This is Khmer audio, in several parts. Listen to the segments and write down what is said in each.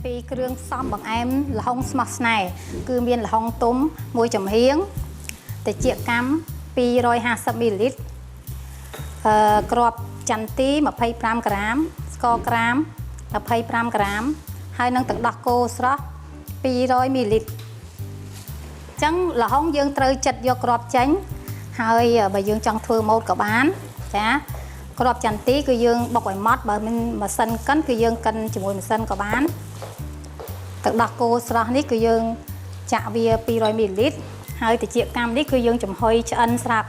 ពីគ្រឿងផ្សំបង្អែមល្ហុងស្មោះស្នេហ៍គឺមានល្ហុងទុំមួយចំហៀងត្រចៀកកាំ250 មីលីលីត្រគ្រាប់ចន្ទី25ក្រាមស្ករក្រាម25ក្រាមហើយនឹងទឹកដោះគោស្រស់200 មីលីលីត្រអញ្ចឹងល្ហុងយើងត្រូវចិតយកគ្រាប់ចេញហើយបើយើងចង់ធ្វើម៉ូតក៏បានចាគ្រាប់ចន្ទីគឺយើងបុកឲ្យម៉ត់បើមិនម៉ាស៊ីនកិនគឺយើងកិនជាមួយម៉ាស៊ីនក៏បានទឹកដោះគោស្រស់នេះគឺយើងចាក់វា200 មីលីលីត្រហើយត្រចៀកកាំនេះគឺយើងចំហុយឆ្អិនស្រាប់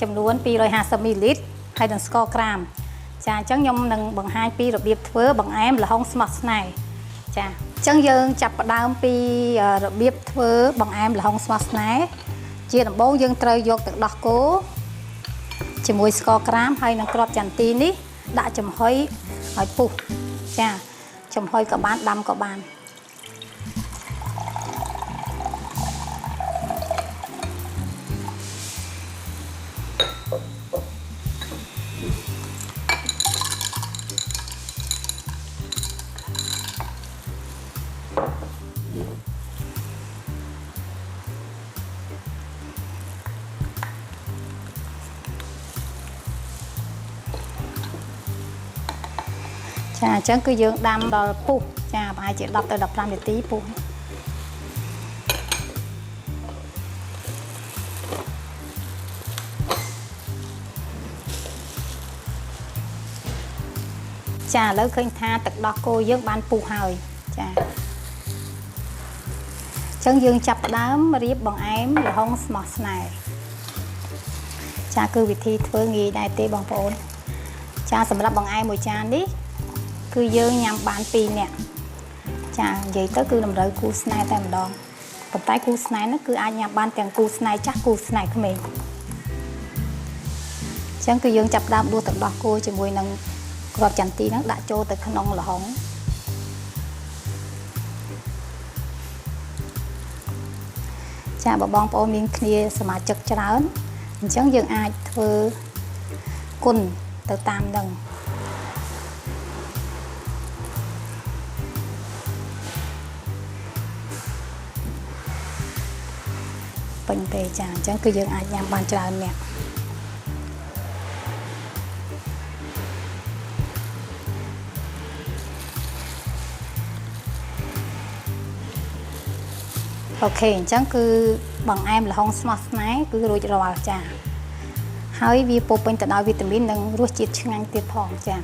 ចំនួន250 មីលីលីត្រហើយនឹងស្ករក្រាមចាអញ្ចឹងខ្ញុំនឹងបង្ហាញពីរបៀបធ្វើបង្អែមល្ហុងស្មោះស្នេហ៍ចាអញ្ចឹងយើងចាប់ផ្ដើមពីរបៀបធ្វើបង្អែមល្ហុងស្មោះស្នេហ៍ជាដំបូងយើងត្រូវយកទឹកដោះគោជាមួយស្ករក្រាមហើយនឹងគ្រាប់ចន្ទីនេះដាក់ចំហុយឲ្យពុះចាចំហុយក៏បានដាំក៏បានចាអញ្ចឹងគឺយើងដាំដល់ពុះចាប្រហែលជា10ទៅ15នាទីពុះចាឥឡូវឃើញថាទឹកដោះគោយើងបានពុះហើយចាអញ្ចឹងយើងចាប់ផ្ដើមរៀបបង្អែមល្ហុងស្មោះស្នេហ៍ចាគឺវិធីធ្វើងាយដែរទេបងប្អូនចាសម្រាប់បង្អែមមួយចាននេះគឺយើងញ៉ាំបាន2នាក់ចានិយាយទៅគឺតម្រូវគូស្នេហ៍តែម្ដងប៉ុន្តែគូស្នេហ៍នោះគឺអាចញ៉ាំបានទាំងគូស្នេហ៍ចាស់គូស្នេហ៍ក្មេងអញ្ចឹងគឺយើងចាប់ផ្ដើមដួសទឹកដោះគោជាមួយនឹងគ្រាប់ចន្ទីហ្នឹងដាក់ចូលទៅក្នុងល្ហុងចាបើបងប្អូនមានគ្នាសមាជិកច្រើនអញ្ចឹងយើងអាចធ្វើគុណទៅតាមនឹងពេញទេចាអញ្ចឹងគឺយើងអាចញ៉ាំបានច្រើនអ្នកអូខេអញ្ចឹងគឺបង្អែមល្ហុងស្មោះស្នេហ៍គឺរួចរាល់ចាហើយវាពោរពេញទៅដោយវីតាមីននិងរសជាតិឆ្ងាញ់ទៀតផងចា